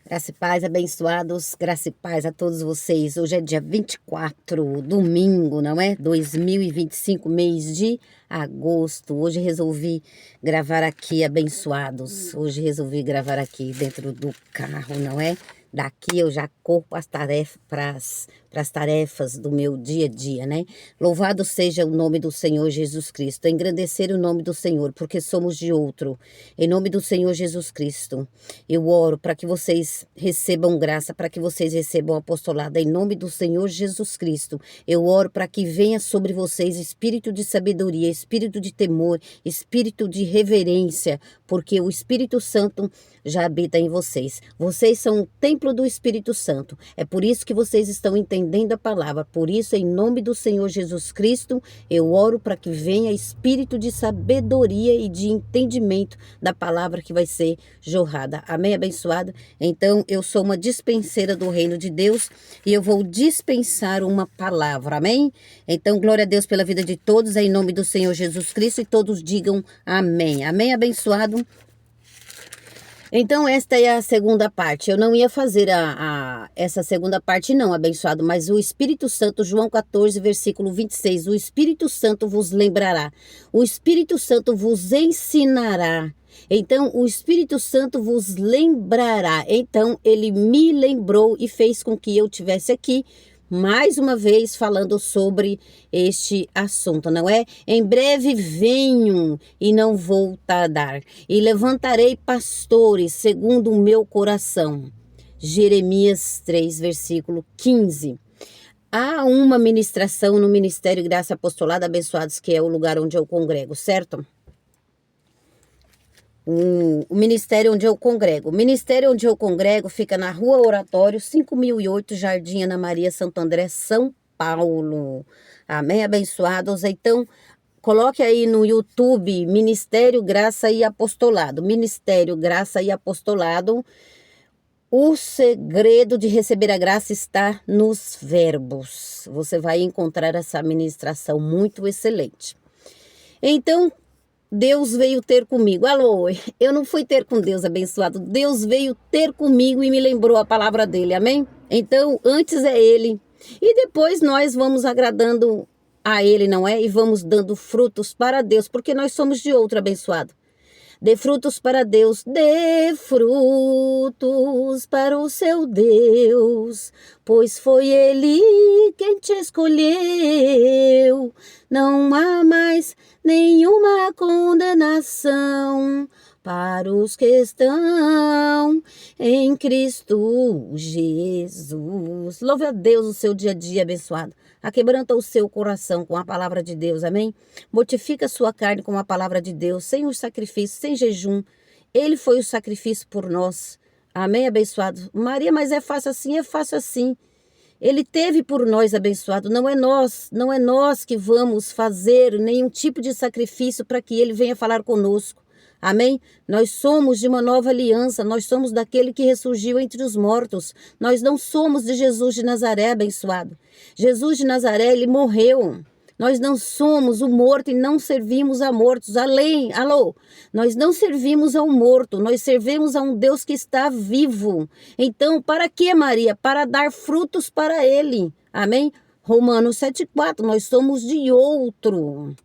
Graça e paz, abençoados, graça e paz a todos vocês. Hoje é dia 24, domingo, não é? 2025, mês de agosto. Hoje resolvi gravar aqui, abençoados. Hoje resolvi gravar aqui dentro do carro, não é? Daqui eu já corro para as tarefas do meu dia a dia, né? Louvado seja o nome do Senhor Jesus Cristo. Engrandecer o nome do Senhor, porque somos de outro. Em nome do Senhor Jesus Cristo, eu oro para que vocês recebam graça, para que vocês recebam apostolado. Em nome do Senhor Jesus Cristo, eu oro para que venha sobre vocês espírito de sabedoria, espírito de temor, espírito de reverência, porque o Espírito Santo já habita em vocês. Vocês são o templo do Espírito Santo. É por isso que vocês estão entendendo a palavra. Por isso, em nome do Senhor Jesus Cristo, eu oro para que venha espírito de sabedoria e de entendimento da palavra que vai ser jorrada. Amém, abençoado? Então, eu sou uma dispenseira do reino de Deus e eu vou dispensar uma palavra. Amém? Então, glória a Deus pela vida de todos, em nome do Senhor Jesus Cristo, e todos digam amém. Amém, abençoado? Então, esta é a segunda parte. Eu não ia fazer essa segunda parte, não, abençoado, mas o Espírito Santo, João 14, versículo 26, o Espírito Santo vos lembrará, o Espírito Santo vos ensinará. Então, o Espírito Santo vos lembrará. Então, ele me lembrou e fez com que eu tivesse aqui mais uma vez falando sobre este assunto, não é? Em breve venho e não vou tardar, e levantarei pastores segundo o meu coração. Jeremias 3, versículo 15. Há uma ministração no Ministério Graça Apostolada Abençoados, que é o lugar onde eu congrego, certo? O ministério onde eu congrego. O ministério onde eu congrego fica na Rua Oratório, 5008, Jardim Ana Maria, Santo André, São Paulo. Amém, abençoados? Então, coloque aí no YouTube, Ministério Graça e Apostolado. Ministério Graça e Apostolado. O segredo de receber a graça está nos verbos. Você vai encontrar essa ministração muito excelente. Então, Deus veio ter comigo. Alô, eu não fui ter com Deus, abençoado. Deus veio ter comigo e me lembrou a palavra dele, amém? Então, antes é ele. E depois nós vamos agradando a ele, não é? E vamos dando frutos para Deus, porque nós somos de outro, abençoado. Dê frutos para Deus, dê frutos para o seu Deus, pois foi Ele quem te escolheu. Não há mais nenhuma condenação para os que estão em Cristo Jesus. Louve a Deus o seu dia a dia abençoado. Aquebranta o seu coração com a palavra de Deus, amém? Mortifica a sua carne com a palavra de Deus, sem o sacrifício, sem jejum. Ele foi o sacrifício por nós. Amém, abençoado? Maria, mas é fácil assim? É fácil assim. Ele teve por nós, abençoado. Não é nós que vamos fazer nenhum tipo de sacrifício para que ele venha falar conosco. Amém? Nós somos de uma nova aliança, nós somos daquele que ressurgiu entre os mortos. Nós não somos de Jesus de Nazaré, abençoado. Jesus de Nazaré, ele morreu. Nós não somos o morto e não servimos a mortos. Alô, nós não servimos ao morto, nós servimos a um Deus que está vivo. Então, para que, Maria? Para dar frutos para ele. Amém? Romanos 7,4, nós somos de outro.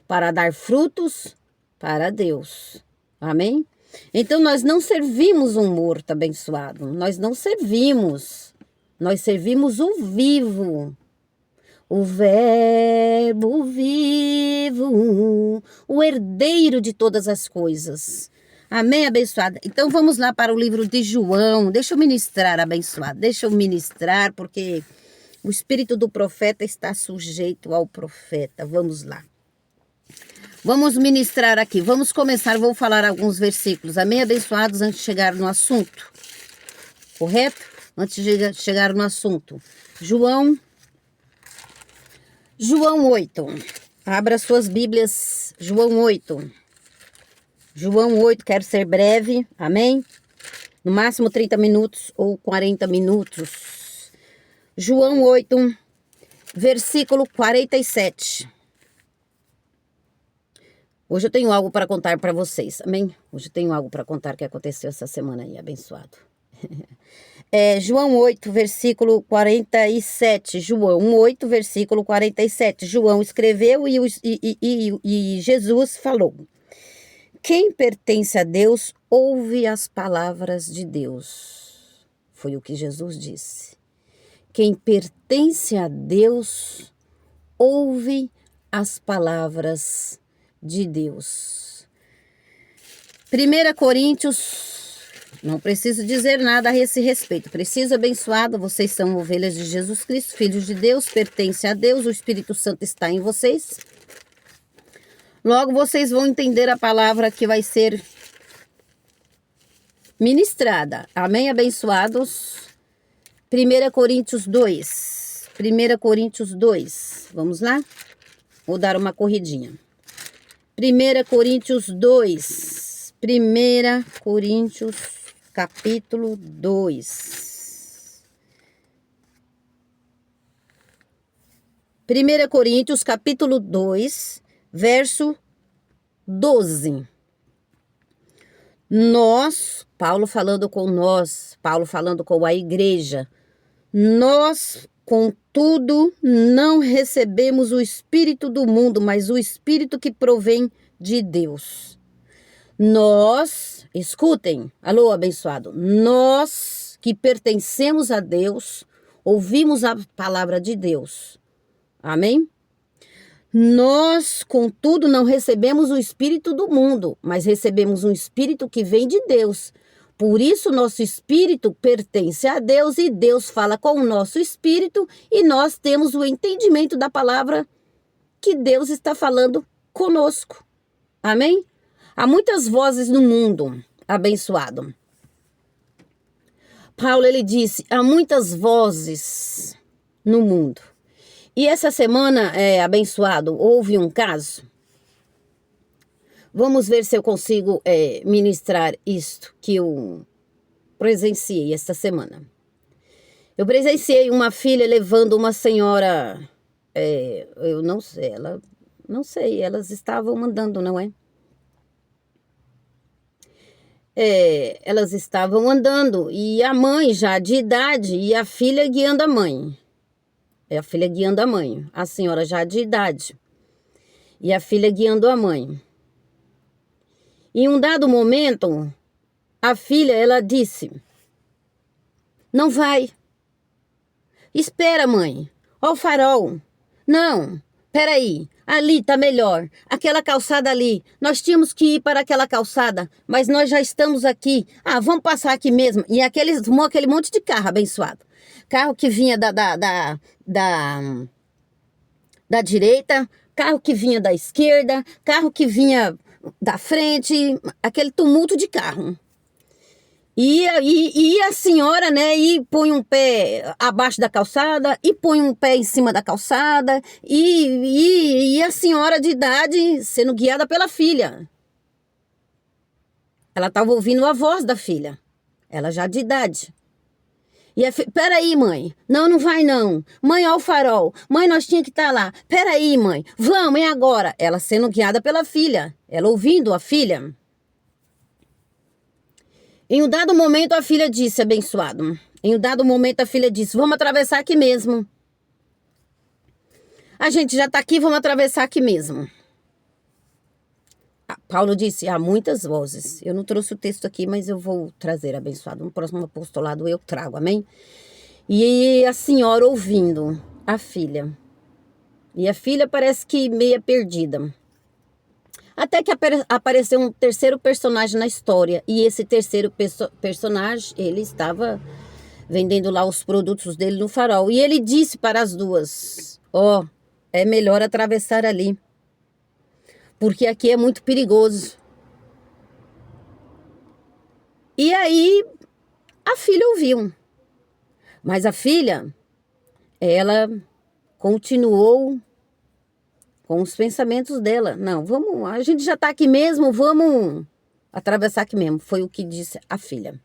Para dar frutos para Deus. Amém? Então, nós não servimos um morto abençoado. Nós não servimos. Nós servimos o vivo. O verbo vivo. O herdeiro de todas as coisas. Amém, abençoada? Então, vamos lá para o livro de João. Deixa eu ministrar, abençoada. Deixa eu ministrar, porque o espírito do profeta está sujeito ao profeta. Vamos lá. Vamos ministrar aqui, vamos começar, vou falar alguns versículos, amém, abençoados, antes de chegar no assunto, correto? Antes de chegar no assunto, João 8, abra suas Bíblias, João 8, quero ser breve, amém? No máximo 30 minutos ou 40 minutos, João 8, versículo 47. Hoje eu tenho algo para contar para vocês, amém? Hoje eu tenho algo para contar que aconteceu essa semana aí, abençoado. João 8, versículo 47. João 8, versículo 47. João escreveu e Jesus falou: quem pertence a Deus, ouve as palavras de Deus. Foi o que Jesus disse. Quem pertence a Deus, ouve as palavras de Deus. 1 Coríntios, não preciso dizer nada a esse respeito. Preciso abençoado, vocês são ovelhas de Jesus Cristo, filhos de Deus, pertencem a Deus, o Espírito Santo está em vocês. Logo vocês vão entender a palavra que vai ser ministrada. Amém, abençoados? 1 Coríntios 2. 1 Coríntios 2. Vamos lá? Vou dar uma corridinha. 1 Coríntios 2. 1 Coríntios, capítulo 2. 1 Coríntios, capítulo 2, verso 12. Nós, Paulo falando com nós, Paulo falando com a igreja, nós, contudo, não recebemos o espírito do mundo, mas o espírito que provém de Deus. Nós, escutem, alô abençoado, nós que pertencemos a Deus, ouvimos a palavra de Deus. Amém? Nós, contudo, não recebemos o espírito do mundo, mas recebemos um espírito que vem de Deus. Por isso, nosso espírito pertence a Deus e Deus fala com o nosso espírito e nós temos o entendimento da palavra que Deus está falando conosco. Amém? Há muitas vozes no mundo, abençoado. Paulo, ele disse, há muitas vozes no mundo. E essa semana, abençoado, houve um caso. Vamos ver se eu consigo ministrar isto que eu presenciei esta semana. Eu presenciei uma filha levando uma senhora, eu não sei, elas estavam andando, não é? Elas estavam andando e a mãe já de idade e a filha guiando a mãe. A filha guiando a mãe, a senhora já de idade e a filha guiando a mãe. Em um dado momento, a filha, ela disse, não vai. Espera, mãe, ó o farol. Não, peraí, ali tá melhor, aquela calçada ali, nós tínhamos que ir para aquela calçada, mas nós já estamos aqui. Ah, vamos passar aquele monte de carro abençoado. Carro que vinha da direita, carro que vinha da esquerda, carro que vinha da frente, aquele tumulto de carro. E a senhora, né, e põe um pé abaixo da calçada, e põe um pé em cima da calçada, e a senhora de idade sendo guiada pela filha. Ela estava ouvindo a voz da filha, ela já de idade. Peraí, mãe. Não vai não. Mãe, ó o farol. Mãe, nós tínhamos que estar lá. Peraí, mãe. Vamos, é agora. Ela sendo guiada pela filha. Ela ouvindo a filha. Em um dado momento, a filha disse, abençoado. Vamos atravessar aqui mesmo. A gente já está aqui, vamos atravessar aqui mesmo. Paulo disse, há muitas vozes. Eu não trouxe o texto aqui, mas eu vou trazer, abençoado. No próximo apostolado eu trago, amém? E a senhora ouvindo a filha. E a filha parece que meia perdida. Até que apareceu um terceiro personagem na história. E esse terceiro personagem, ele estava vendendo lá os produtos dele no farol. E ele disse para as duas, é melhor atravessar ali. Porque aqui é muito perigoso. E aí, a filha ouviu. Mas a filha, ela continuou com os pensamentos dela. Não, a gente já está aqui mesmo, vamos atravessar aqui mesmo. Foi o que disse a filha.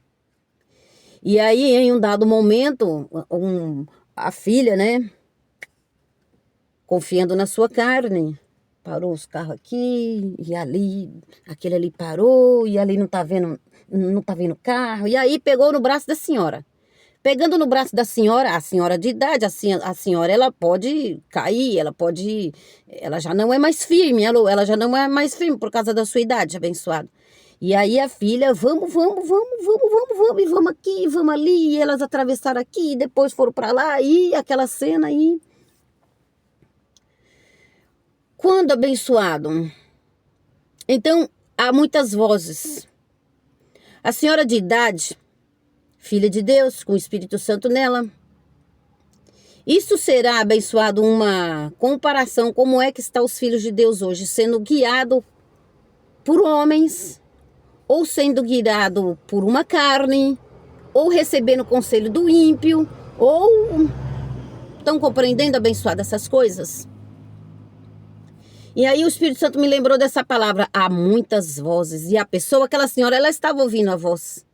E aí, em um dado momento, a filha, né, confiando na sua carne, parou os carros aqui, e ali, aquele ali parou, e ali não tá vendo carro. E aí pegou no braço da senhora. Pegando no braço da senhora, a senhora de idade, a senhora, ela pode cair, ela já não é mais firme, ela já não é mais firme por causa da sua idade, abençoado. E aí a filha, vamos, e vamos aqui, vamos ali, e elas atravessaram aqui, e depois foram para lá, e aquela cena aí. Quando abençoado? Então, há muitas vozes. A senhora de idade, filha de Deus, com o Espírito Santo nela. Isso será, abençoado, uma comparação como é que estão os filhos de Deus hoje, sendo guiado por homens, ou sendo guiado por uma carne, ou recebendo o conselho do ímpio, ou... Estão compreendendo, abençoado, essas coisas? E aí o Espírito Santo me lembrou dessa palavra, há muitas vozes. E a pessoa, aquela senhora, ela estava ouvindo a voz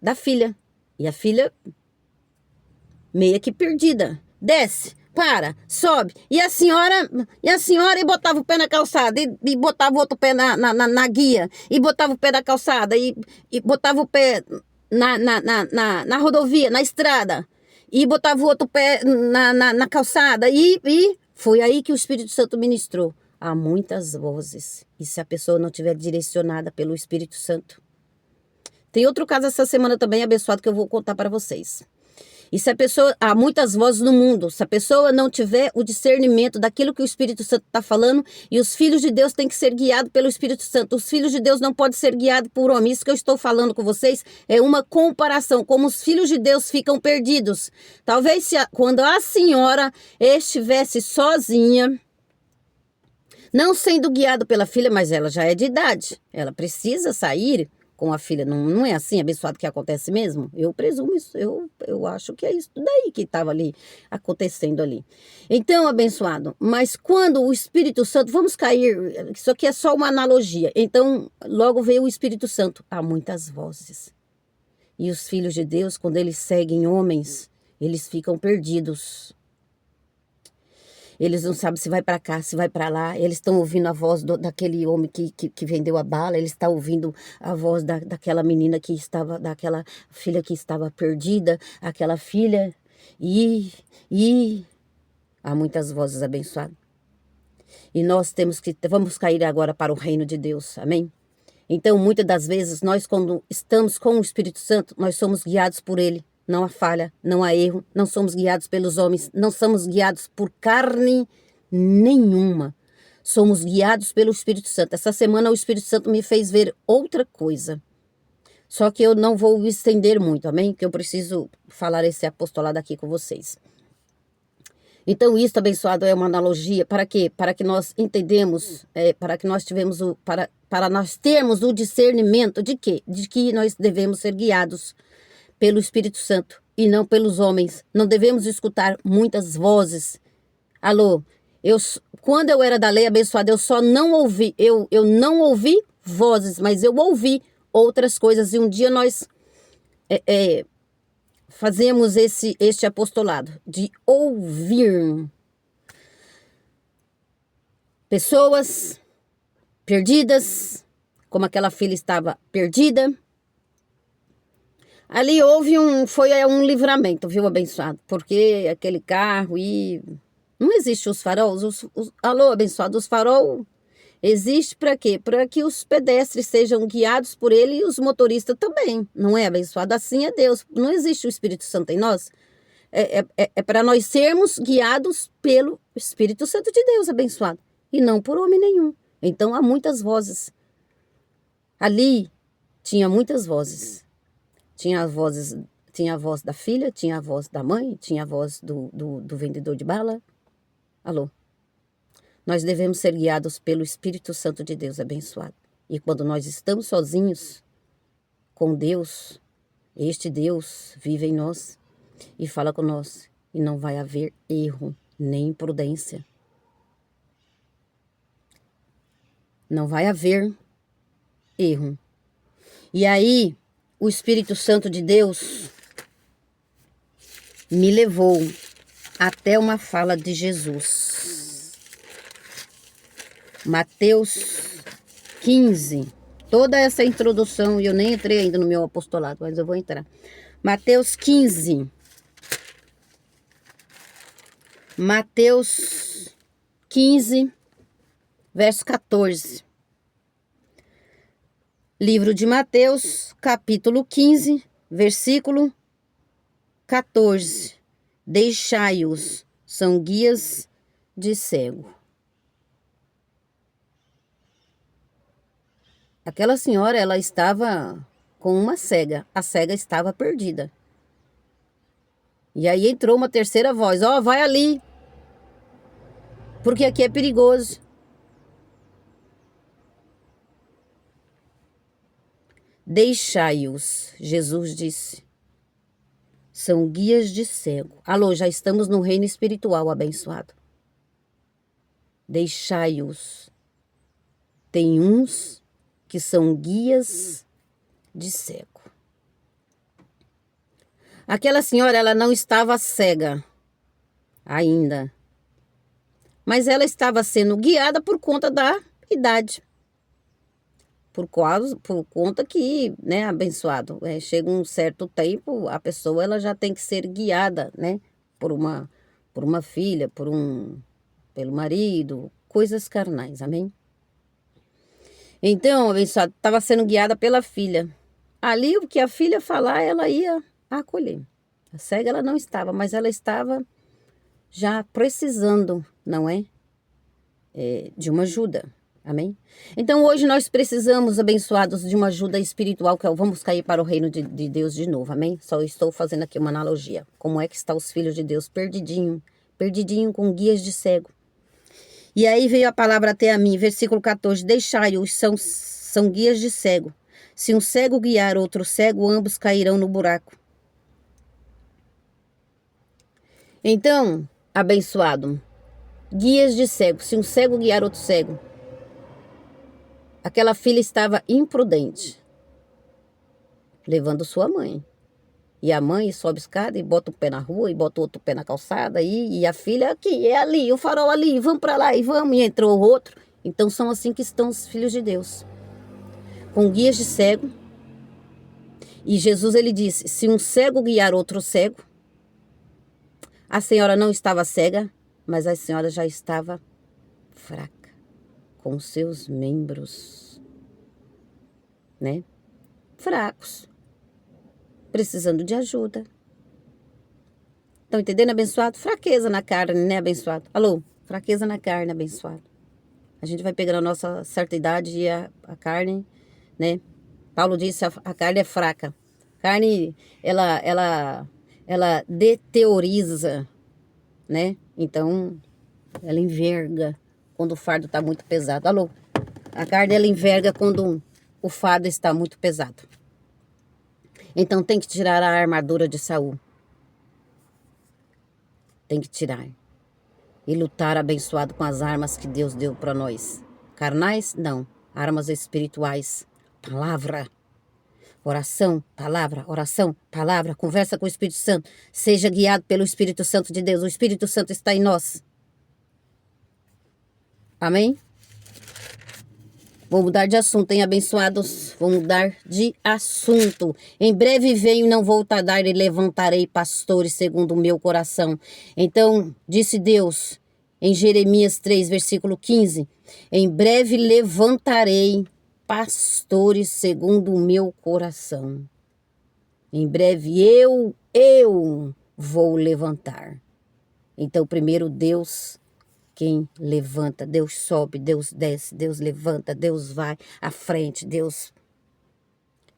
da filha. E a filha, meio que perdida. Desce, para, sobe. E a senhora e botava o pé na calçada, e botava o outro pé na guia, e botava o pé na calçada, e botava o pé na rodovia, na estrada, e botava o outro pé na calçada, e foi aí que o Espírito Santo ministrou. Há muitas vozes, e se a pessoa não estiver direcionada pelo Espírito Santo. Tem outro caso essa semana também, abençoado, que eu vou contar para vocês. E se a pessoa, há muitas vozes no mundo, se a pessoa não tiver o discernimento daquilo que o Espírito Santo está falando, e os filhos de Deus têm que ser guiados pelo Espírito Santo. Os filhos de Deus não podem ser guiados por homem. Isso que eu estou falando com vocês é uma comparação, como os filhos de Deus ficam perdidos. Talvez quando a senhora estivesse sozinha, não sendo guiada pela filha, mas ela já é de idade, ela precisa sair com a filha, não é assim, abençoado, que acontece mesmo? Eu presumo isso, eu acho que é isso daí que estava ali, acontecendo ali. Então, abençoado, mas quando o Espírito Santo, vamos cair, isso aqui é só uma analogia, então logo veio o Espírito Santo, há muitas vozes. E os filhos de Deus, quando eles seguem homens, eles ficam perdidos. Eles não sabem se vai para cá, se vai para lá. Eles estão ouvindo a voz daquele homem que vendeu a bala. Eles estão ouvindo a voz daquela menina que estava, daquela filha que estava perdida. Aquela filha. E há muitas vozes, abençoadas. E nós vamos cair agora para o reino de Deus. Amém? Então, muitas das vezes, nós quando estamos com o Espírito Santo, nós somos guiados por Ele. Não há falha, não há erro, não somos guiados pelos homens, não somos guiados por carne nenhuma. Somos guiados pelo Espírito Santo. Essa semana o Espírito Santo me fez ver outra coisa. Só que eu não vou me estender muito, amém? Que eu preciso falar esse apostolado aqui com vocês. Então, isso, abençoado, é uma analogia para quê? Para que nós entendemos, para que nós tivemos para nós termos o discernimento de quê? De que nós devemos ser guiados pelo Espírito Santo e não pelos homens. Não devemos escutar muitas vozes. Alô, quando eu era da lei, abençoada, eu só não ouvi, eu não ouvi vozes, mas eu ouvi outras coisas. E um dia nós fazemos este apostolado de ouvir pessoas perdidas, como aquela filha estava perdida. Ali foi um livramento, viu, abençoado? Porque aquele carro não existe os faróis. Alô, abençoado, os farol existe para quê? Para que os pedestres sejam guiados por ele e os motoristas também. Não é, abençoado? Assim é Deus. Não existe o Espírito Santo em nós. É para nós sermos guiados pelo Espírito Santo de Deus, abençoado. E não por homem nenhum. Então há muitas vozes. Ali tinha muitas vozes. Tinha a voz da filha, tinha a voz da mãe, tinha a voz do vendedor de bala. Alô? Nós devemos ser guiados pelo Espírito Santo de Deus, abençoado. E quando nós estamos sozinhos com Deus, este Deus vive em nós e fala com nós. E não vai haver erro, nem imprudência. Não vai haver erro. E aí, o Espírito Santo de Deus me levou até uma fala de Jesus. Mateus 15. Toda essa introdução, e eu nem entrei ainda no meu apostolado, mas eu vou entrar. Mateus 15. Mateus 15, verso 14. Livro de Mateus, capítulo 15, versículo 14. Deixai-os, são guias de cego. Aquela senhora, ela estava com uma cega. A cega estava perdida. E aí entrou uma terceira voz. Ó, vai ali. Porque aqui é perigoso. Deixai-os, Jesus disse. São guias de cego. Alô, já estamos no reino espiritual abençoado. Deixai-os. Tem uns que são guias de cego. Aquela senhora, ela não estava cega ainda, mas ela estava sendo guiada por conta da idade. Por conta que, né, abençoado, chega um certo tempo, a pessoa ela já tem que ser guiada, né, por uma filha, pelo marido, coisas carnais, amém? Então, abençoado, estava sendo guiada pela filha. Ali, o que a filha falar, ela ia acolher. A cega, ela não estava, mas ela estava já precisando, não é? De uma ajuda, amém? Então, hoje nós precisamos, abençoados, de uma ajuda espiritual, que vamos cair para o reino de Deus de novo, amém? Só estou fazendo aqui uma analogia. Como é que estão os filhos de Deus? Perdidinho com guias de cego. E aí veio a palavra até a mim, versículo 14, deixai-os, são guias de cego. Se um cego guiar outro cego, ambos cairão no buraco. Então, abençoado, guias de cego, se um cego guiar outro cego, aquela filha estava imprudente, levando sua mãe. E a mãe sobe escada e bota o pé na rua e bota o outro pé na calçada. E a filha aqui, é ali, o farol ali, vamos para lá e vamos. E entrou o outro. Então são assim que estão os filhos de Deus. Com guias de cego. E Jesus, ele disse, se um cego guiar outro cego, a senhora não estava cega, mas a senhora já estava fraca. Com seus membros, né? Fracos. Precisando de ajuda. Estão entendendo, abençoado? Fraqueza na carne, né, abençoado? Alô? Fraqueza na carne, abençoado. A gente vai pegando a nossa certa idade e a carne, né? Paulo disse, a carne é fraca. A carne, ela deterioriza, né? Então, ela enverga quando o fardo está muito pesado. Alô? A carne, ela enverga quando o fardo está muito pesado. Então tem que tirar a armadura de Saul. Tem que tirar. E lutar abençoado com as armas que Deus deu para nós. Carnais? Não. Armas espirituais. Palavra. Oração, palavra, oração, palavra. Conversa com o Espírito Santo. Seja guiado pelo Espírito Santo de Deus. O Espírito Santo está em nós. Amém? Vou mudar de assunto, hein, abençoados? Vou mudar de assunto. Em breve venho, não vou tardar e levantarei pastores segundo o meu coração. Então, disse Deus, em Jeremias 3, versículo 15, em breve levantarei pastores segundo o meu coração. Em breve eu vou levantar. Então, primeiro Deus... Quem levanta, Deus sobe, Deus desce, Deus levanta, Deus vai à frente, Deus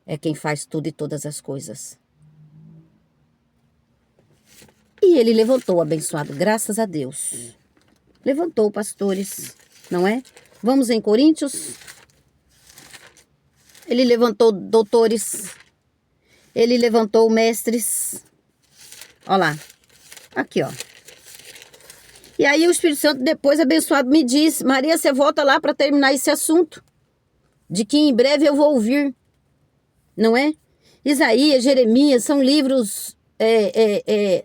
é quem faz tudo e todas as coisas. E ele levantou, abençoado, graças a Deus. Levantou pastores, não é? Vamos em Coríntios. Ele levantou doutores, ele levantou mestres. Olha lá, aqui ó. E aí o Espírito Santo depois abençoado me diz, Maria, você volta lá para terminar esse assunto, de que em breve eu vou ouvir, não é? Isaías, Jeremias, são livros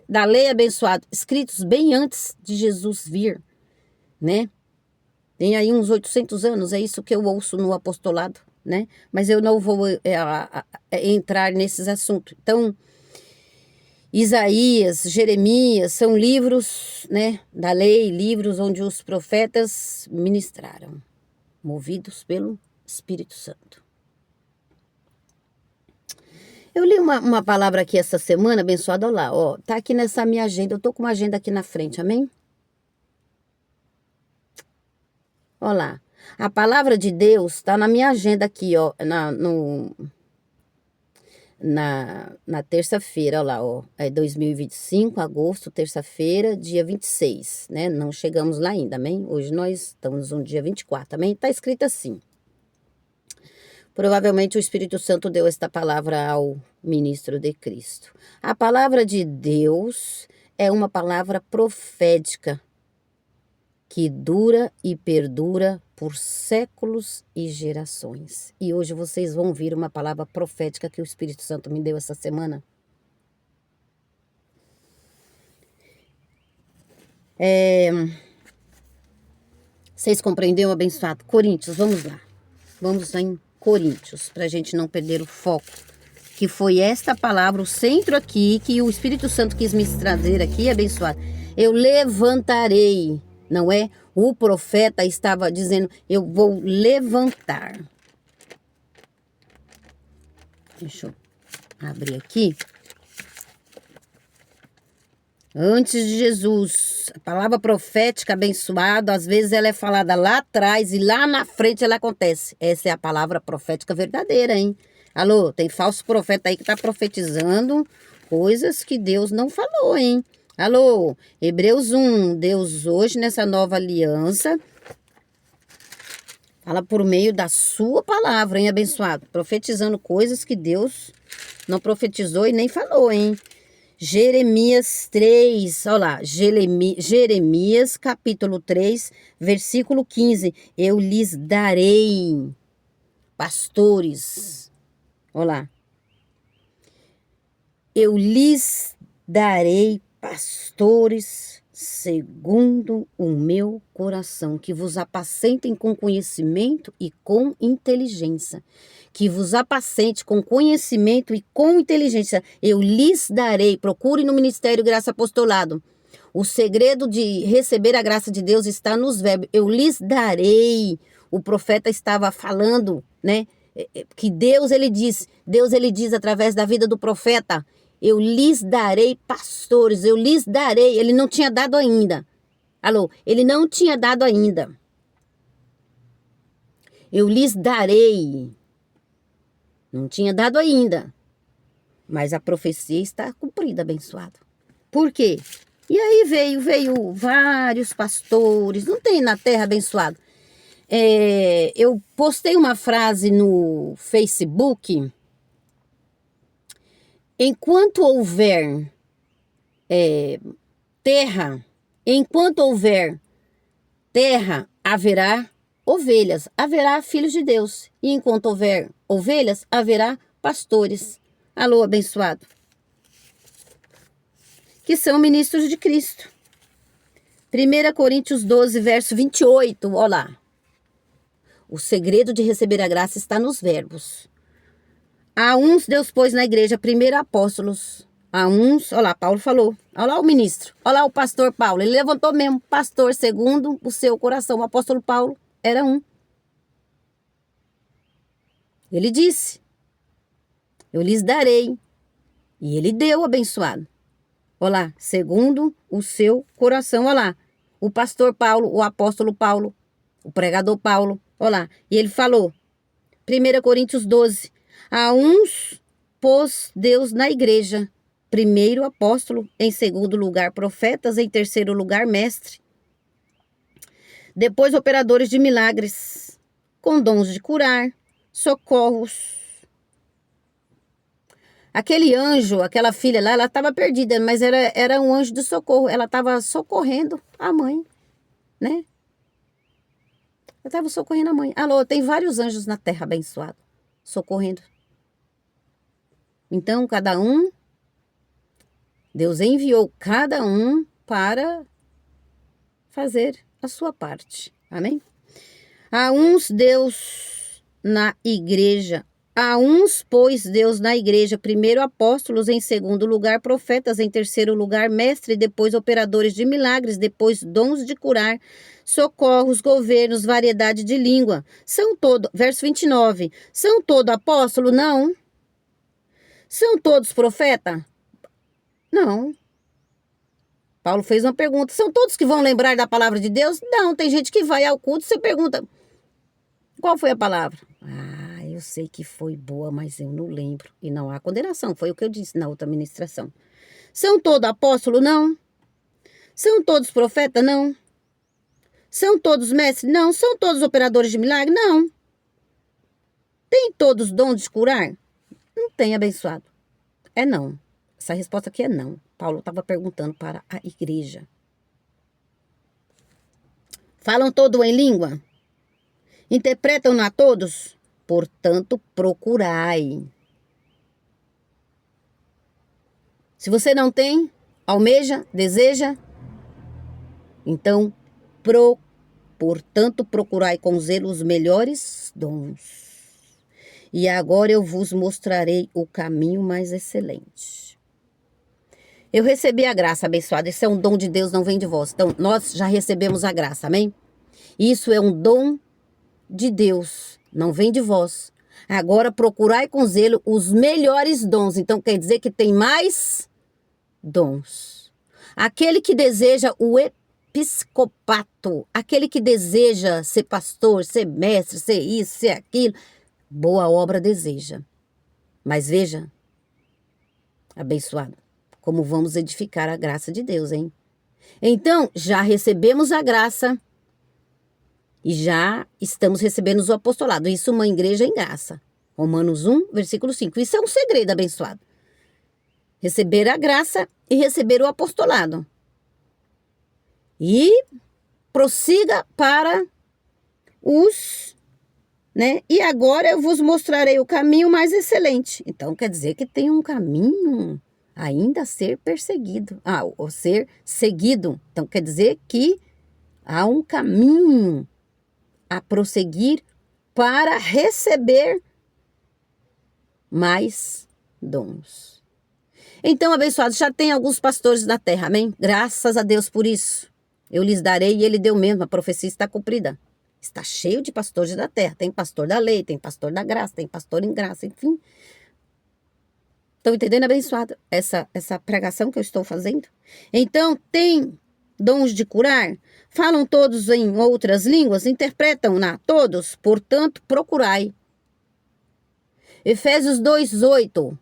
da lei abençoado, escritos bem antes de Jesus vir, né? Tem aí uns 800 anos, é isso que eu ouço no apostolado, né? Mas eu não vou entrar nesses assuntos. Então, Isaías, Jeremias, são livros, né, da lei, livros onde os profetas ministraram, movidos pelo Espírito Santo. Eu li uma palavra aqui essa semana, abençoada, olha lá, ó, tá aqui nessa minha agenda, eu tô com uma agenda aqui na frente, amém? Olha lá, a palavra de Deus tá na minha agenda aqui, ó, na terça-feira, olha lá, ó, é 2025, agosto, terça-feira, dia 26, né? Não chegamos lá ainda, amém? Hoje nós estamos no dia 24, amém? Tá escrito assim. Provavelmente o Espírito Santo deu esta palavra ao ministro de Cristo. A palavra de Deus é uma palavra profética que dura e perdura por séculos e gerações. E hoje vocês vão ouvir uma palavra profética que o Espírito Santo me deu essa semana. Vocês compreenderam, abençoado? Coríntios, vamos lá. Vamos lá em Coríntios, para a gente não perder o foco. Que foi esta palavra, o centro aqui, que o Espírito Santo quis me trazer aqui, abençoado. Eu levantarei. Não é? O profeta estava dizendo, eu vou levantar. Deixa eu abrir aqui. Antes de Jesus, a palavra profética abençoada, às vezes ela é falada lá atrás e lá na frente ela acontece. Essa é a palavra profética verdadeira, hein? Alô, tem falso profeta aí que tá profetizando coisas que Deus não falou, hein? Alô, Hebreus 1, Deus hoje nessa nova aliança fala por meio da sua palavra, hein, abençoado? Profetizando coisas que Deus não profetizou e nem falou, hein? Jeremias 3, olha lá, Jeremias capítulo 3, versículo 15. Eu lhes darei pastores, olha lá. Eu lhes darei pastores segundo o meu coração, que vos apacentem com conhecimento e com inteligência. Que vos apacente com conhecimento e com inteligência. Eu lhes darei, procure no Ministério Graça Apostolado. O segredo de receber a graça de Deus está nos verbos. Eu lhes darei. O profeta estava falando, né? Que Deus ele diz através da vida do profeta, eu lhes darei pastores, eu lhes darei. Ele não tinha dado ainda. Alô, ele não tinha dado ainda. Eu lhes darei. Não tinha dado ainda. Mas a profecia está cumprida, abençoado. Por quê? E aí veio vários pastores. Não tem na terra, abençoado. Eu postei uma frase no Facebook. Enquanto houver terra, haverá ovelhas, haverá filhos de Deus. E enquanto houver ovelhas, haverá pastores. Alô, abençoado. Que são ministros de Cristo. 1 Coríntios 12, verso 28, olha lá. O segredo de receber a graça está nos verbos. A uns Deus pôs na igreja primeiro apóstolos. A uns, olha lá, Paulo falou. Olha lá o ministro. Olha lá o pastor Paulo. Ele levantou mesmo, pastor segundo o seu coração. O apóstolo Paulo era um. Ele disse, eu lhes darei. E ele deu, abençoado. Olha lá, segundo o seu coração. Olha lá, o pastor Paulo, o apóstolo Paulo, o pregador Paulo. Olha lá, e ele falou, 1 Coríntios 12. A uns pôs Deus na igreja, primeiro apóstolo, em segundo lugar profetas, em terceiro lugar mestre. Depois operadores de milagres, com dons de curar, socorros. Aquele anjo, aquela filha lá, ela estava perdida, mas era um anjo de socorro. Ela estava socorrendo a mãe, né? Ela estava socorrendo a mãe. Alô, tem vários anjos na terra, abençoado, socorrendo. Então, cada um, Deus enviou cada um para fazer a sua parte. Amém? A uns Deus na igreja. A uns pôs Deus na igreja, primeiro apóstolos, em segundo lugar profetas, em terceiro lugar mestre, depois operadores de milagres, depois dons de curar, socorros, governos, variedade de língua. São todos, verso 29, são todos apóstolo? Não. São todos profeta? Não. Paulo fez uma pergunta, são todos que vão lembrar da palavra de Deus? Não, tem gente que vai ao culto e você pergunta, qual foi a palavra? Eu sei que foi boa, mas eu não lembro. E não há condenação, foi o que eu disse na outra ministração. São todos apóstolos? Não. São todos profetas? Não. São todos mestres? Não. São todos operadores de milagre? Não. Tem todos dons de curar? Não tem, abençoado. É não. Essa resposta aqui é não. Paulo estava perguntando para a igreja. Falam todos em língua? Interpretam-na a todos? Portanto, procurai. Se você não tem, almeja, deseja, então, portanto, procurai com zelo os melhores dons. E agora eu vos mostrarei o caminho mais excelente. Eu recebi a graça, abençoada. Esse é um dom de Deus, não vem de vós. Então, nós já recebemos a graça, amém? Isso é um dom de Deus, não vem de vós. Agora procurai com zelo os melhores dons. Então quer dizer que tem mais dons. Aquele que deseja o episcopato, aquele que deseja ser pastor, ser mestre, ser isso, ser aquilo, boa obra deseja. Mas veja, abençoado, como vamos edificar a graça de Deus, hein? Então, já recebemos a graça. E já estamos recebendo o apostolado. Isso uma igreja em graça. Romanos 1, versículo 5. Isso é um segredo, abençoado. Receber a graça e receber o apostolado. E prossiga para os... E agora eu vos mostrarei o caminho mais excelente. Então quer dizer que tem um caminho ainda a ser perseguido. Ou ser seguido. Então quer dizer que há um caminho a prosseguir para receber mais dons. Então, abençoados, já tem alguns pastores na terra, amém? Graças a Deus por isso. Eu lhes darei e ele deu mesmo, a profecia está cumprida. Está cheio de pastores da terra. Tem pastor da lei, tem pastor da graça, tem pastor em graça, enfim. Estão entendendo, abençoado, essa pregação que eu estou fazendo? Então, tem dons de curar? Falam todos em outras línguas? Interpretam-na todos? Portanto, procurai. Efésios 2:8.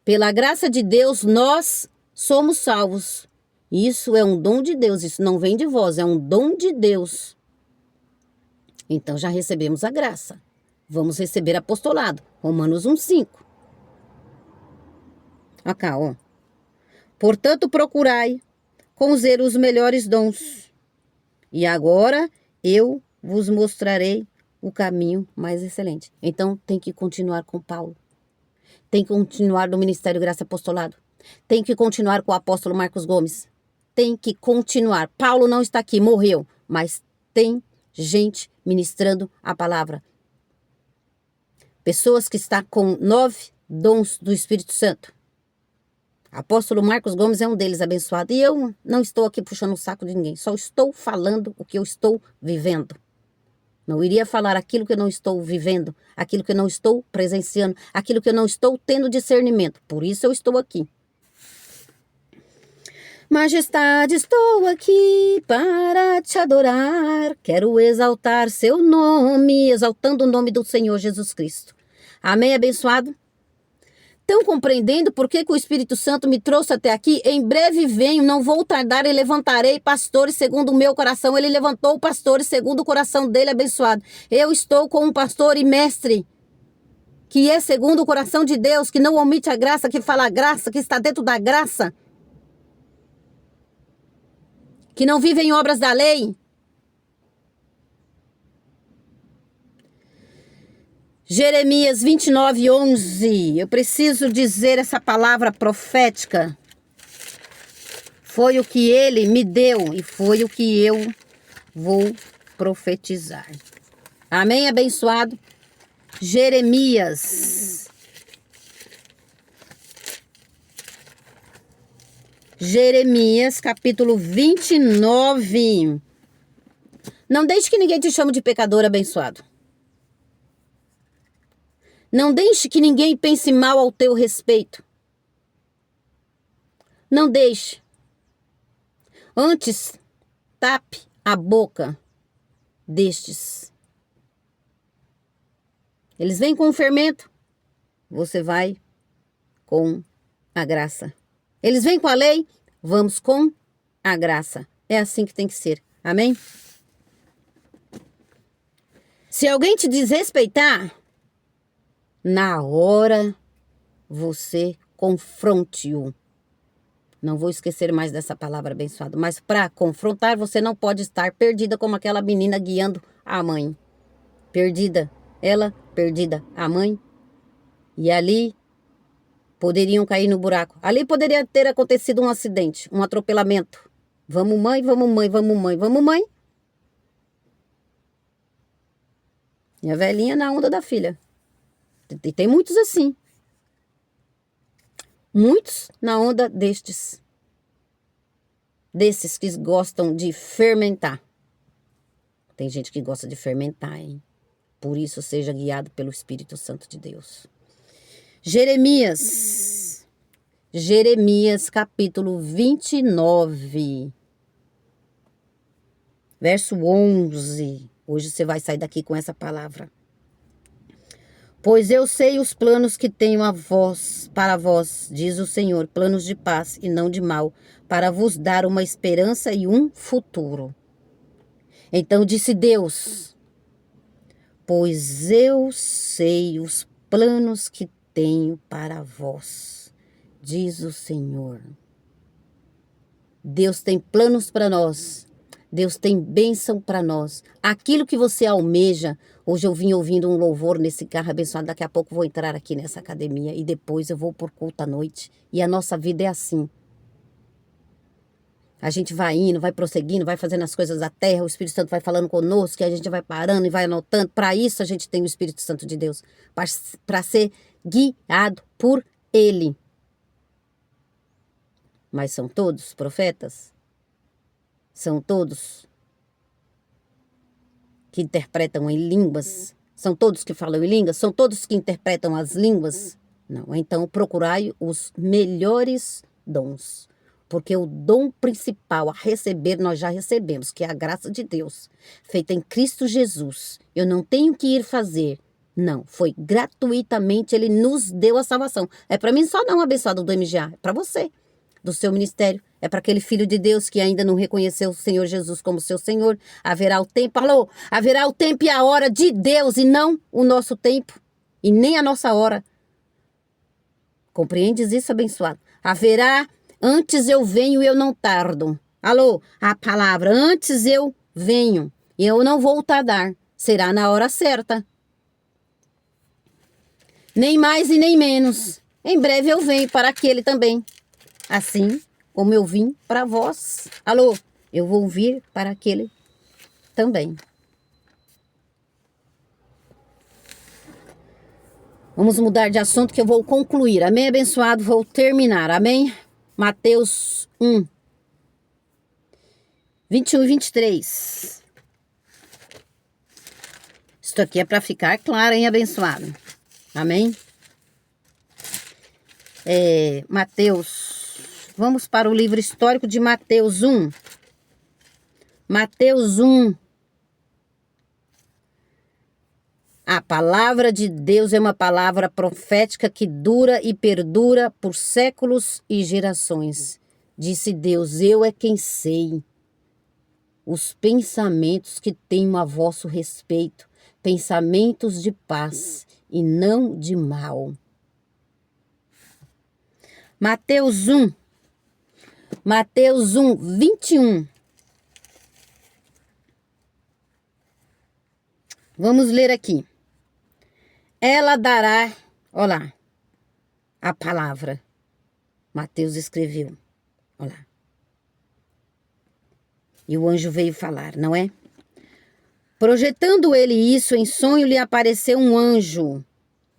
Pela graça de Deus, nós somos salvos. Isso é um dom de Deus, isso não vem de vós, é um dom de Deus. Então, já recebemos a graça. Vamos receber apostolado. Romanos 1:5. Acá, ó. Portanto, procurai com zelo os melhores dons. E agora eu vos mostrarei o caminho mais excelente. Então, tem que continuar com Paulo. Tem que continuar no Ministério Graça Apostolado. Tem que continuar com o apóstolo Marcos Gomes. Tem que continuar. Paulo não está aqui, morreu. Mas tem gente ministrando a palavra. Pessoas que estão com 9 dons do Espírito Santo. Apóstolo Marcos Gomes é um deles, abençoado. E eu não estou aqui puxando o saco de ninguém. Só estou falando o que eu estou vivendo. Não iria falar aquilo que eu não estou vivendo, aquilo que eu não estou presenciando, aquilo que eu não estou tendo discernimento. Por isso eu estou aqui. Majestade, estou aqui para te adorar. Quero exaltar seu nome, exaltando o nome do Senhor Jesus Cristo. Amém, abençoado? Estão compreendendo por que o Espírito Santo me trouxe até aqui? Em breve venho, não vou tardar e levantarei pastores segundo o meu coração. Ele levantou pastores segundo o coração dele, abençoado. Eu estou com um pastor e mestre, que é segundo o coração de Deus, que não omite a graça, que fala a graça, que está dentro da graça, que não vive em obras da lei. Jeremias 29:11. Eu preciso dizer essa palavra profética. Foi o que ele me deu e foi o que eu vou profetizar. Amém, abençoado? Jeremias. Jeremias, capítulo 29. Não deixe que ninguém te chame de pecador, abençoado. Não deixe que ninguém pense mal ao teu respeito. Não deixe. Antes, tape a boca destes. Eles vêm com o fermento, você vai com a graça. Eles vêm com a lei, vamos com a graça. É assim que tem que ser. Amém? Se alguém te desrespeitar, na hora você confronte-o. Não vou esquecer mais dessa palavra, abençoado. Mas para confrontar, você não pode estar perdida como aquela menina guiando a mãe. Perdida. Ela, perdida. A mãe. E ali poderiam cair no buraco. Ali poderia ter acontecido um acidente, um atropelamento. Vamos mãe, vamos mãe, vamos mãe, vamos mãe. E a velhinha na onda da filha. E tem muitos assim. Muitos na onda desses que gostam de fermentar. Tem gente que gosta de fermentar, hein? Por isso, seja guiado pelo Espírito Santo de Deus. Jeremias, capítulo 29, verso 11. Hoje você vai sair daqui com essa palavra. Pois eu sei os planos que tenho para vós, diz o Senhor, planos de paz e não de mal, para vos dar uma esperança e um futuro. Então disse Deus, pois eu sei os planos que tenho para vós, diz o Senhor. Deus tem planos para nós. Deus tem bênção para nós. Aquilo que você almeja. Hoje eu vim ouvindo um louvor nesse carro abençoado. Daqui a pouco vou entrar aqui nessa academia. E depois eu vou por culto à noite. E a nossa vida é assim. A gente vai indo, vai prosseguindo, vai fazendo as coisas da terra. O Espírito Santo vai falando conosco. E a gente vai parando e vai anotando. Para isso a gente tem o Espírito Santo de Deus. Para ser guiado por Ele. Mas são todos profetas? São todos que interpretam em línguas? São todos que falam em línguas? São todos que interpretam as línguas? Não. Então, procurai os melhores dons. Porque o dom principal a receber, nós já recebemos, que é a graça de Deus, feita em Cristo Jesus. Eu não tenho que ir fazer. Não, foi gratuitamente, Ele nos deu a salvação. É para mim só não, abençoado do MGA, é para você, do seu ministério. É para aquele filho de Deus que ainda não reconheceu o Senhor Jesus como seu Senhor. Haverá o tempo, haverá o tempo e a hora de Deus e não o nosso tempo e nem a nossa hora. Compreendes isso, abençoado? Haverá, antes eu venho e eu não tardo. A palavra, antes eu venho e eu não vou tardar. Será na hora certa. Nem mais e nem menos. Em breve eu venho para aquele também. Assim como eu vim para vós. Eu vou vir para aquele também. Vamos mudar de assunto que eu vou concluir. Amém, abençoado? Vou terminar. Amém? Mateus 1, 21 e 23. Isso aqui é para ficar claro, hein, abençoado? Amém? Mateus. Vamos para o livro histórico de Mateus 1. Mateus 1. A palavra de Deus é uma palavra profética que dura e perdura por séculos e gerações. Disse Deus, eu é quem sei os pensamentos que tenho a vosso respeito, pensamentos de paz e não de mal. Mateus 1, 21. Vamos ler aqui. Ela dará, olha lá, a palavra. Mateus escreveu, olha lá. E o anjo veio falar, não é? Projetando ele isso, em sonho lhe apareceu um anjo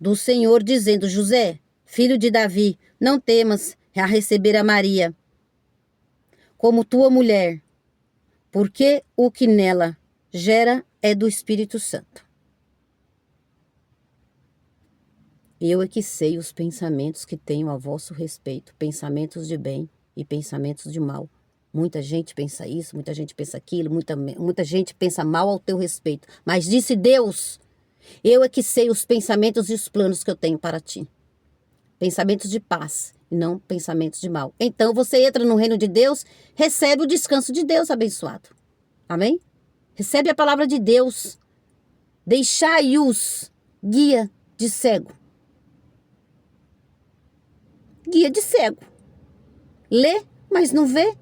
do Senhor, dizendo: José, filho de Davi, não temas a receber a Maria como tua mulher, porque o que nela gera é do Espírito Santo. Eu é que sei os pensamentos que tenho a vosso respeito, pensamentos de bem e pensamentos de mal. Muita gente pensa isso, muita gente pensa aquilo, muita gente pensa mal ao teu respeito. Mas disse Deus, eu é que sei os pensamentos e os planos que eu tenho para ti. Pensamentos de paz e não pensamentos de mal. Então você entra no reino de Deus, recebe o descanso de Deus abençoado. Amém? Recebe a palavra de Deus. Deixai-os guia de cego. Guia de cego. Lê, mas não vê.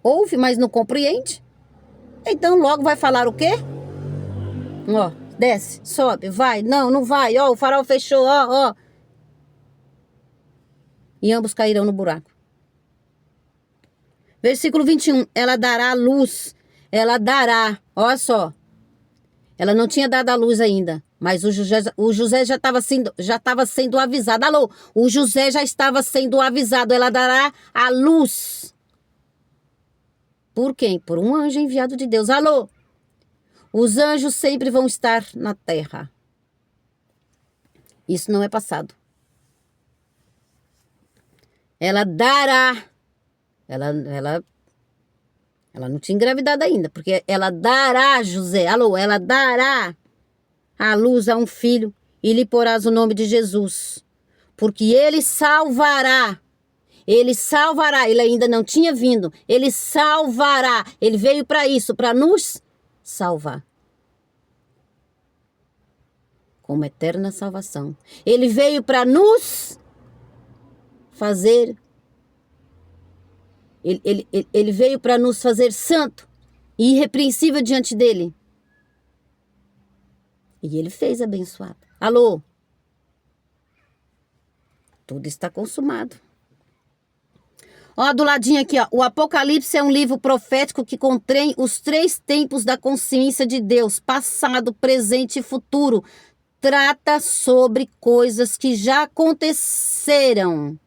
Ouve, mas não compreende. Então logo vai falar o quê? Ó, desce, sobe, vai. Não, não vai. Ó, o farol fechou, ó. E ambos cairão no buraco. Versículo 21. Ela dará luz. Ela dará. Olha só. Ela não tinha dado a luz ainda. Mas o José já estava sendo avisado. Alô, o José já estava sendo avisado. Ela dará a luz. Por quem? Por um anjo enviado de Deus. Alô, os anjos sempre vão estar na terra. Isso não é passado. Ela dará. Ela não tinha engravidado ainda, porque ela dará, José. Alô, ela dará a luz a um filho e lhe porás o nome de Jesus, porque ele salvará. Ele salvará. Ele ainda não tinha vindo. Ele salvará. Ele veio para isso, para nos salvar. Como eterna salvação. Ele veio para nos fazer. Ele veio para nos fazer santo e irrepreensível diante dele. E ele fez abençoado. Alô? Tudo está consumado. Ó, do ladinho aqui, ó. O Apocalipse é um livro profético que contém os 3 tempos da consciência de Deus, passado, presente e futuro. Trata sobre coisas que já aconteceram,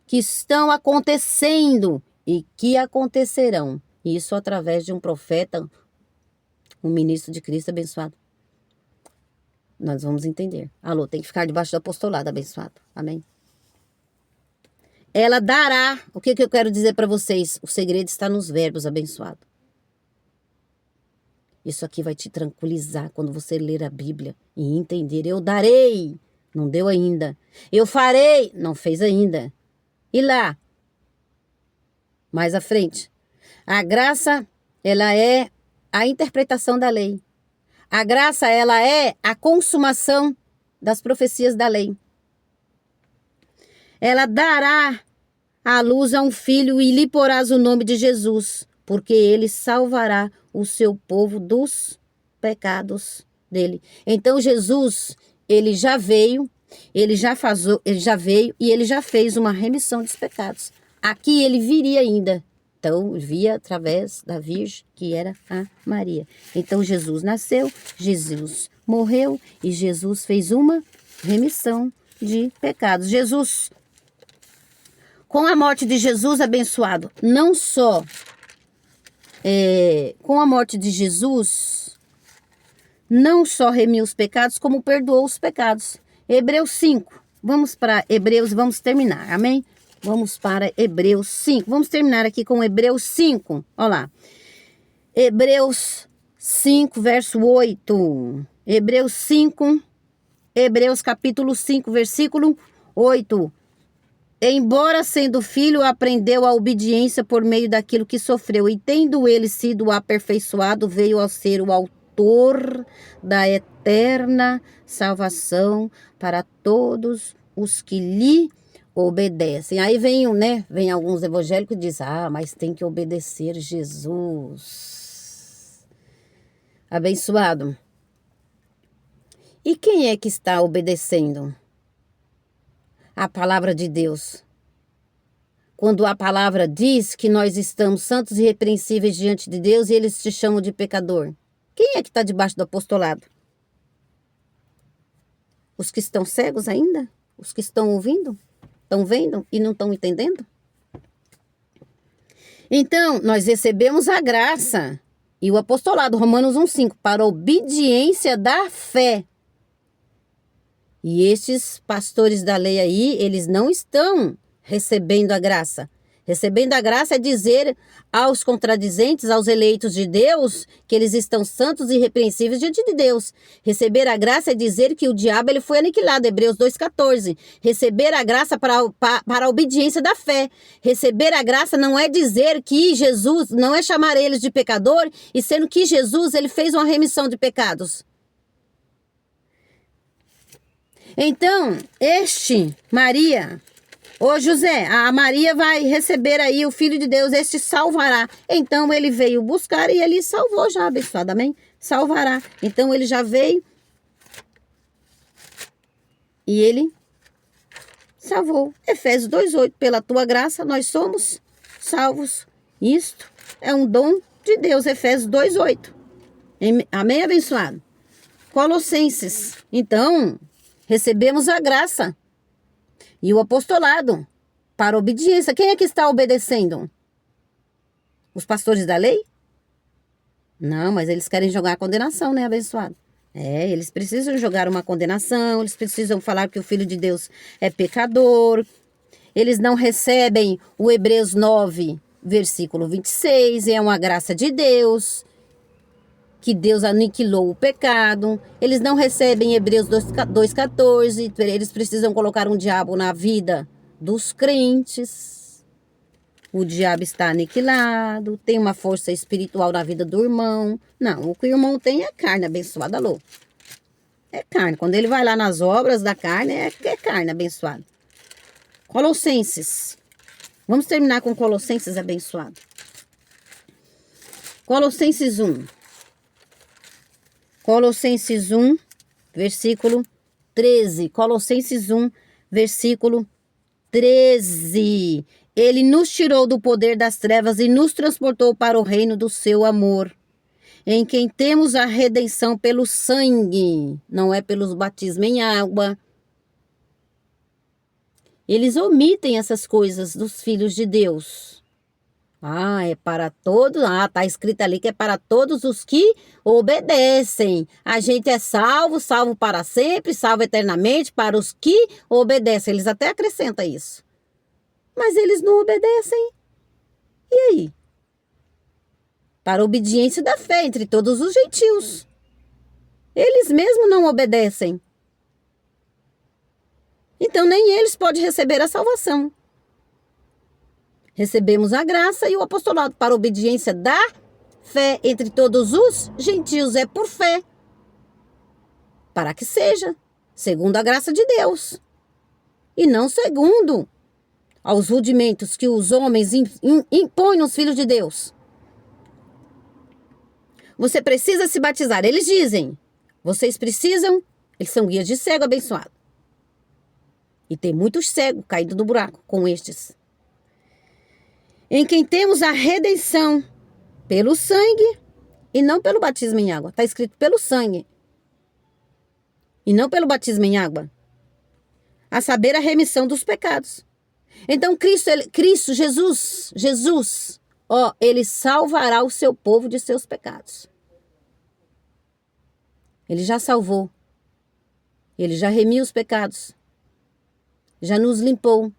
que estão acontecendo e que acontecerão. Isso através de um profeta, um ministro de Cristo abençoado. Nós vamos entender. Alô, tem que ficar debaixo do apostolado abençoado. Amém? Ela dará. O que eu quero dizer para vocês? O segredo está nos verbos, abençoado. Isso aqui vai te tranquilizar quando você ler a Bíblia e entender. Eu darei. Não deu ainda. Eu farei. Não fez ainda. E lá? Mais à frente. A graça, ela é a interpretação da lei. A graça, ela é a consumação das profecias da lei. Ela dará a luz a um filho e lhe porás o nome de Jesus, porque ele salvará o seu povo dos pecados dele. Então Jesus, ele já veio, ele já veio e ele já fez uma remissão dos pecados. Aqui ele viria ainda. Então, via através da Virgem, que era a Maria. Então, Jesus nasceu, Jesus morreu e Jesus fez uma remissão de pecados. Jesus, com a morte de Jesus abençoado, não só com a morte de Jesus, não só remiu os pecados, como perdoou os pecados. Hebreus 5. Vamos para Hebreus, vamos terminar, amém? Vamos para Hebreus 5. Vamos terminar aqui com Hebreus 5. Olha lá. Hebreus 5, verso 8. Hebreus 5. Hebreus capítulo 5, versículo 8. Embora sendo filho, aprendeu a obediência por meio daquilo que sofreu. E tendo ele sido aperfeiçoado, veio a ser o autor da eterna salvação para todos os que lhe obedecem. Aí vem alguns evangélicos e dizem, mas tem que obedecer Jesus. Abençoado. E quem é que está obedecendo a palavra de Deus? Quando a palavra diz que nós estamos santos e irrepreensíveis diante de Deus e eles te chamam de pecador. Quem é que está debaixo do apostolado? Os que estão cegos ainda? Os que estão ouvindo? Estão vendo e não estão entendendo? Então, nós recebemos a graça e o apostolado, Romanos 1,5, para a obediência da fé. E estes pastores da lei aí, eles não estão recebendo a graça. Recebendo a graça é dizer aos contradizentes, aos eleitos de Deus, que eles estão santos e irrepreensíveis diante de Deus. Receber a graça é dizer que o diabo ele foi aniquilado, Hebreus 2,14. Receber a graça para a obediência da fé. Receber a graça não é dizer que Jesus, não é chamar eles de pecador, e sendo que Jesus ele fez uma remissão de pecados. Então, Maria... Ô José, a Maria vai receber aí o Filho de Deus, este salvará. Então ele veio buscar e ele salvou já, abençoado, amém? Salvará. Então ele já veio e ele salvou. Efésios 2,8, pela tua graça nós somos salvos. Isto é um dom de Deus, Efésios 2,8. Amém, abençoado? Colossenses, então recebemos a graça. E o apostolado, para obediência. Quem é que está obedecendo? Os pastores da lei? Não, mas eles querem jogar a condenação, né, abençoado? Eles precisam jogar uma condenação, eles precisam falar que o Filho de Deus é pecador. Eles não recebem o Hebreus 9, versículo 26, é uma graça de Deus, que Deus aniquilou o pecado. Eles não recebem Hebreus 2,14. Eles precisam colocar um diabo na vida dos crentes. O diabo está aniquilado. Tem uma força espiritual na vida do irmão. Não, o que o irmão tem é carne, abençoada, alô. É carne. Quando ele vai lá nas obras da carne, é carne, abençoada. Colossenses. Vamos terminar com Colossenses, abençoado. Colossenses 1. Colossenses 1, versículo 13. Colossenses 1, versículo 13. Ele nos tirou do poder das trevas e nos transportou para o reino do seu amor, em quem temos a redenção pelo sangue, não é pelos batismos em água. Eles omitem essas coisas dos filhos de Deus. É para todos. Tá escrito ali que é para todos os que obedecem. A gente é salvo, salvo para sempre, salvo eternamente para os que obedecem. Eles até acrescentam isso. Mas eles não obedecem. E aí? Para a obediência da fé entre todos os gentios. Eles mesmos não obedecem. Então nem eles podem receber a salvação. Recebemos a graça e o apostolado para a obediência da fé entre todos os gentios. É por fé. Para que seja segundo a graça de Deus. E não segundo aos rudimentos que os homens impõem nos filhos de Deus. Você precisa se batizar. Eles dizem, vocês precisam, eles são guias de cego abençoado. E tem muitos cegos caindo do buraco com estes. Em quem temos a redenção pelo sangue e não pelo batismo em água. Está escrito pelo sangue e não pelo batismo em água. A saber, a remissão dos pecados. Então, Cristo, Jesus, ele salvará o seu povo de seus pecados. Ele já salvou. Ele já remiu os pecados. Já nos limpou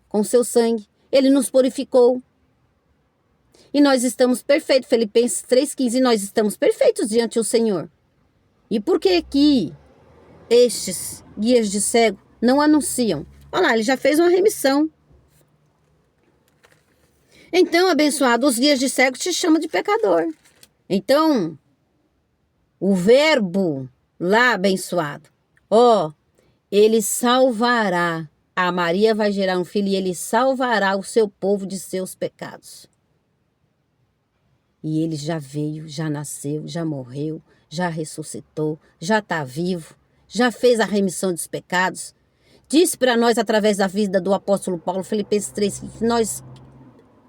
com seu sangue. Ele nos purificou. E nós estamos perfeitos. Filipenses 3,15. Nós estamos perfeitos diante do Senhor. E por que estes guias de cego não anunciam? Olha lá, ele já fez uma remissão. Então, abençoado, os guias de cego te chamam de pecador. Então, o verbo lá, abençoado, ele salvará. A Maria vai gerar um filho e ele salvará o seu povo de seus pecados. E ele já veio, já nasceu, já morreu, já ressuscitou, já está vivo, já fez a remissão dos pecados. Disse para nós, através da vida do apóstolo Paulo, Filipenses 3,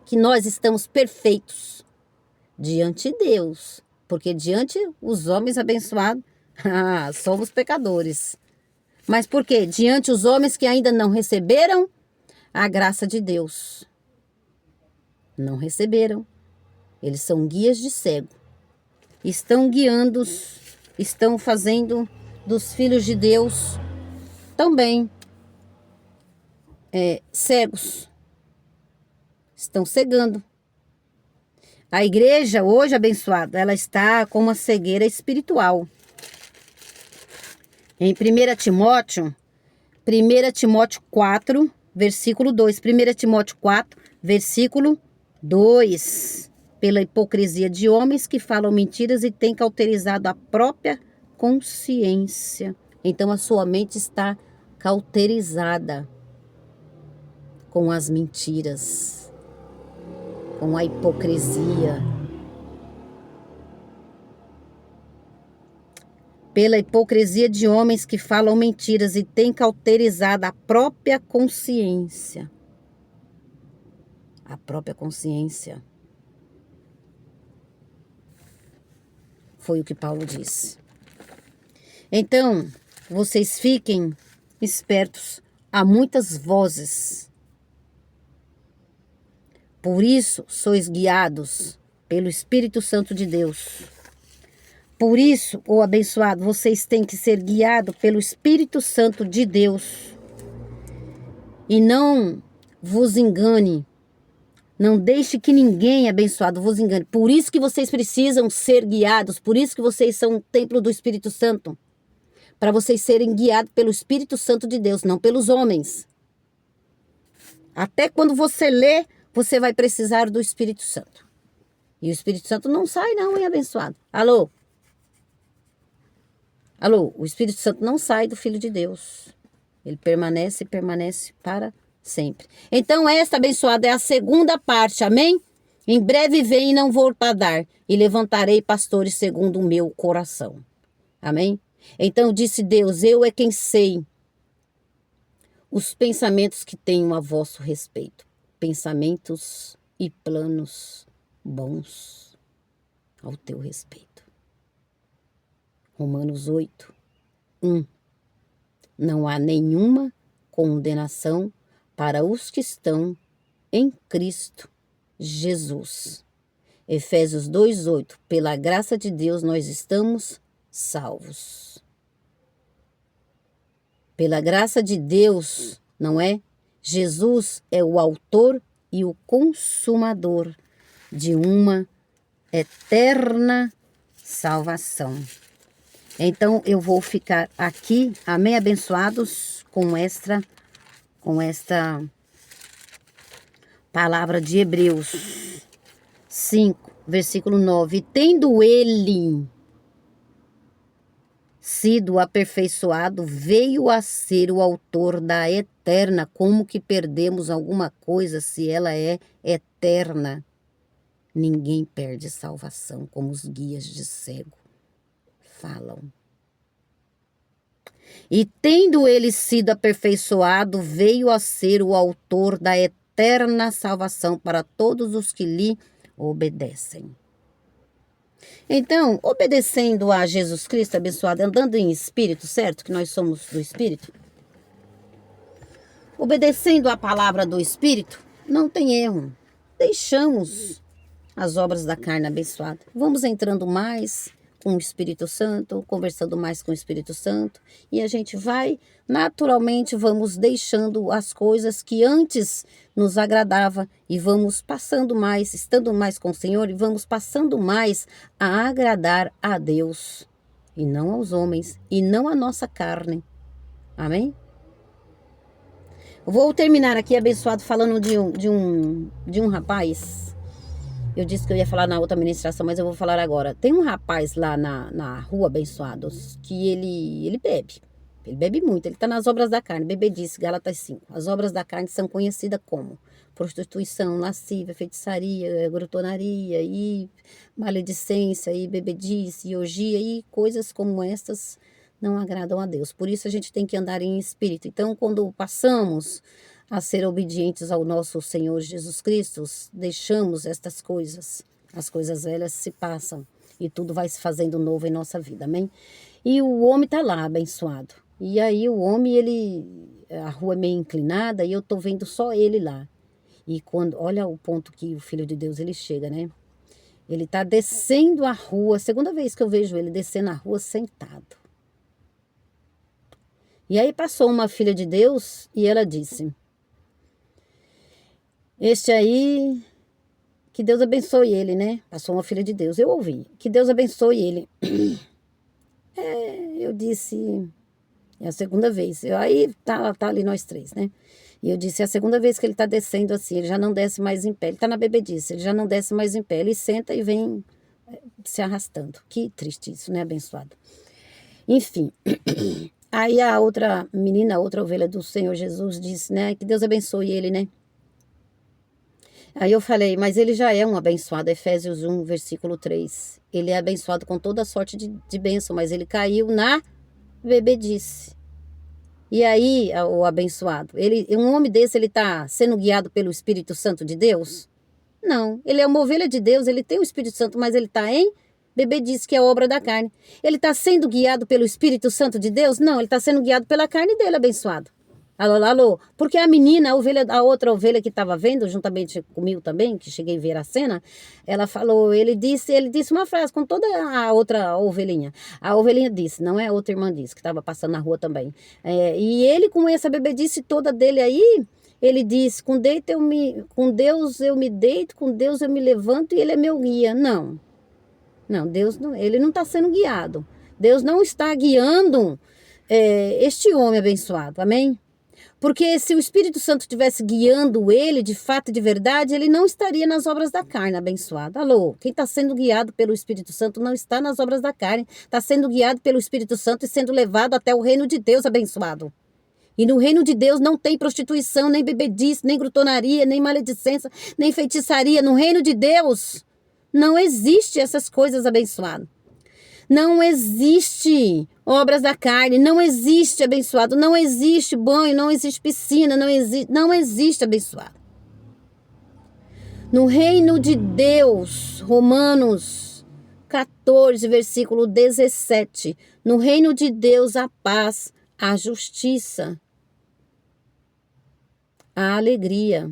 que nós estamos perfeitos diante de Deus, porque diante os homens abençoados, somos pecadores. Mas por quê? Diante os homens que ainda não receberam a graça de Deus. Não receberam. Eles são guias de cego. Estão guiando, estão fazendo dos filhos de Deus também cegos. Estão cegando. A igreja hoje, abençoada, ela está com uma cegueira espiritual. Em 1 Timóteo 4, versículo 2. 1 Timóteo 4, versículo 2. Pela hipocrisia de homens que falam mentiras e têm cauterizado a própria consciência. Então a sua mente está cauterizada com as mentiras, com a hipocrisia. Pela hipocrisia de homens que falam mentiras e têm cauterizado a própria consciência. A própria consciência. Foi o que Paulo disse. Então, vocês fiquem espertos. Há muitas vozes. Por isso, sois guiados pelo Espírito Santo de Deus. Por isso, ô abençoado, vocês têm que ser guiados pelo Espírito Santo de Deus. E não vos engane. Não deixe que ninguém, abençoado, vos engane. Por isso que vocês precisam ser guiados. Por isso que vocês são um templo do Espírito Santo. Para vocês serem guiados pelo Espírito Santo de Deus, não pelos homens. Até quando você lê, você vai precisar do Espírito Santo. E o Espírito Santo não sai não, hein, abençoado? Alô? Alô? O Espírito Santo não sai do Filho de Deus. Ele permanece para sempre. Então, esta, abençoada, é a segunda parte, amém? Em breve vem e não vou tardar, e levantarei pastores segundo o meu coração. Amém? Então, disse Deus, eu é quem sei os pensamentos que tenho a vosso respeito. Pensamentos e planos bons ao teu respeito. Romanos 8, 1. Não há nenhuma condenação para os que estão em Cristo Jesus. Efésios 2:8. Pela graça de Deus nós estamos salvos. Pela graça de Deus, não é? Jesus é o autor e o consumador de uma eterna salvação. Então eu vou ficar aqui, amém, abençoados, com esta palavra de Hebreus 5, versículo 9. Tendo ele sido aperfeiçoado, veio a ser o autor da eterna. Como que perdemos alguma coisa se ela é eterna? Ninguém perde salvação, como os guias de cego falam. E tendo ele sido aperfeiçoado, veio a ser o autor da eterna salvação para todos os que lhe obedecem. Então, obedecendo a Jesus Cristo abençoado, andando em espírito, certo? Que nós somos do espírito. Obedecendo a palavra do espírito, não tem erro. Deixamos as obras da carne abençoada. Vamos entrando mais com o Espírito Santo, conversando mais com o Espírito Santo, e a gente vai, naturalmente, vamos deixando as coisas que antes nos agradava e vamos passando mais, estando mais com o Senhor, e vamos passando mais a agradar a Deus, e não aos homens, e não à nossa carne. Amém? Vou terminar aqui, abençoado, falando de um rapaz. Eu disse que eu ia falar na outra ministração, mas eu vou falar agora. Tem um rapaz lá na rua, abençoados, que ele bebe. Ele bebe muito, ele está nas obras da carne. Bebedice, Gálatas 5. As obras da carne são conhecidas como prostituição, lascívia, feitiçaria, grotonaria, e maledicência, e bebedice, e orgia, e coisas como estas não agradam a Deus. Por isso a gente tem que andar em espírito. Então, quando passamos a ser obedientes ao nosso Senhor Jesus Cristo, deixamos estas coisas, as coisas velhas se passam. e tudo vai se fazendo novo em nossa vida, amém? E o homem tá lá, abençoado. E aí o homem, a rua é meio inclinada e eu tô vendo só ele lá. E quando, olha o ponto que o Filho de Deus, ele chega, né? Ele tá descendo a rua, segunda vez que eu vejo ele descendo a rua sentado. E aí passou uma filha de Deus e ela disse: este aí, que Deus abençoe ele, né? Passou uma filha de Deus, eu ouvi, que Deus abençoe ele. Eu disse, é a segunda vez. Aí tá ali nós três, né? E eu disse, é a segunda vez que ele tá descendo assim, ele já não desce mais em pé. Ele tá na bebedice, ele já não desce mais em pé. Ele senta e vem se arrastando. Que triste isso, né, abençoado? Enfim, aí a outra menina, a outra ovelha do Senhor Jesus disse, né, que Deus abençoe ele, né? Aí eu falei, mas ele já é um abençoado, Efésios 1, versículo 3. Ele é abençoado com toda sorte de bênção, mas ele caiu na bebedice. E aí, o abençoado, um homem desse, ele está sendo guiado pelo Espírito Santo de Deus? Não, ele é uma ovelha de Deus, ele tem o Espírito Santo, mas ele está em bebedice, que é obra da carne. Ele está sendo guiado pelo Espírito Santo de Deus? Não, ele está sendo guiado pela carne dele, abençoado. Alô, alô, porque a menina, a outra ovelha que estava vendo, juntamente comigo também, que cheguei a ver a cena, ela falou, ele disse uma frase com toda a outra ovelhinha. A ovelhinha disse, não é a outra irmã disse, que estava passando na rua também. E ele, com essa bebedice toda dele aí, ele disse, com Deus eu me deito, com Deus eu me levanto e ele é meu guia. Não, Deus não, ele não está sendo guiado. Deus não está guiando este homem abençoado, amém? Porque se o Espírito Santo estivesse guiando ele, de fato e de verdade, ele não estaria nas obras da carne, abençoado. Alô, quem está sendo guiado pelo Espírito Santo não está nas obras da carne, está sendo guiado pelo Espírito Santo e sendo levado até o reino de Deus, abençoado. E no reino de Deus não tem prostituição, nem bebedice, nem glutonaria, nem maledicência, nem feitiçaria. No reino de Deus não existe essas coisas, abençoado. Não existe obras da carne, não existe abençoado, não existe banho, não existe piscina, não existe abençoado. No reino de Deus, Romanos 14, versículo 17, no reino de Deus a paz, a justiça, a alegria.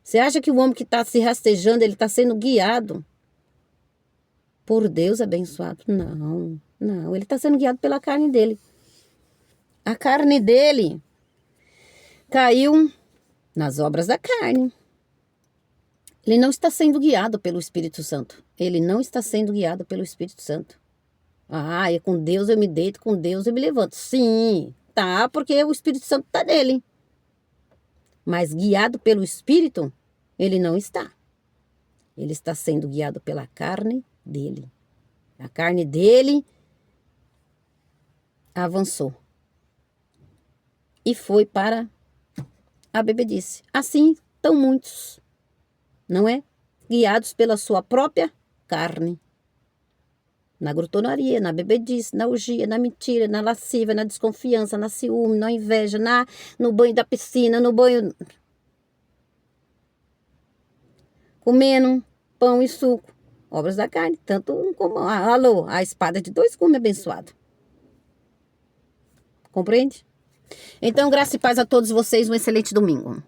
Você acha que o homem que está se rastejando, ele está sendo guiado por Deus abençoado? Não, ele está sendo guiado pela carne dele. A carne dele caiu nas obras da carne. Ele não está sendo guiado pelo Espírito Santo. Ele não está sendo guiado pelo Espírito Santo. É com Deus eu me deito, com Deus eu me levanto. Sim, tá, porque o Espírito Santo está nele. Mas guiado pelo Espírito, ele não está. Ele está sendo guiado pela carne dele. A carne dele avançou e foi para a bebedice. Assim estão muitos, não é? Guiados pela sua própria carne. Na glutonaria, na bebedice, na orgia, na mentira, na lascívia, na desconfiança, na ciúme, na inveja, no banho da piscina, no banho... comendo pão e suco. Obras da carne, tanto um como... a espada de dois gumes, abençoado. Compreende? Então, graça e paz a todos vocês, um excelente domingo.